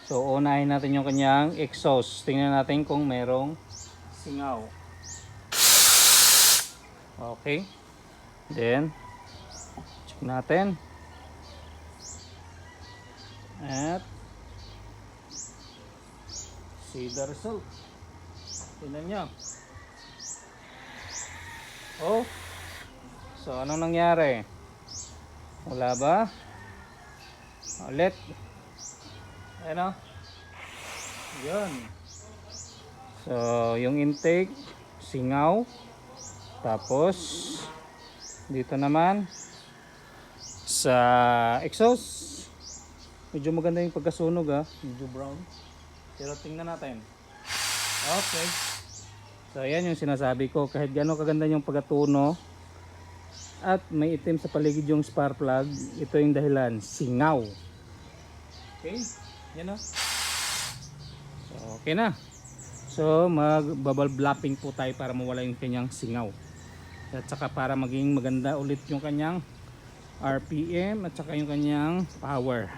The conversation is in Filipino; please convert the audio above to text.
So unahin natin yung kanyang exhaust. Tingnan natin kung merong singaw. Okay. Then check natin. At see the result. Tingnan nyo. Oh. So anong nangyari? Wala ba? Ulit. Ayan o. Yun. So yung intake, singaw. Tapos dito naman sa exhaust, medyo maganda yung pagkasunog ha. Medyo brown. Pero tingnan natin. Okay. So ayan yung sinasabi ko. Kahit gano'ng kaganda yung pagkatuno at may itim sa paligid yung spark plug, ito yung dahilan, singaw. Okay, yan o. So okay na. So mag-bubble blapping po tayo para mawala yung kanyang singaw. At saka para maging maganda ulit yung kanyang RPM at saka yung kanyang power.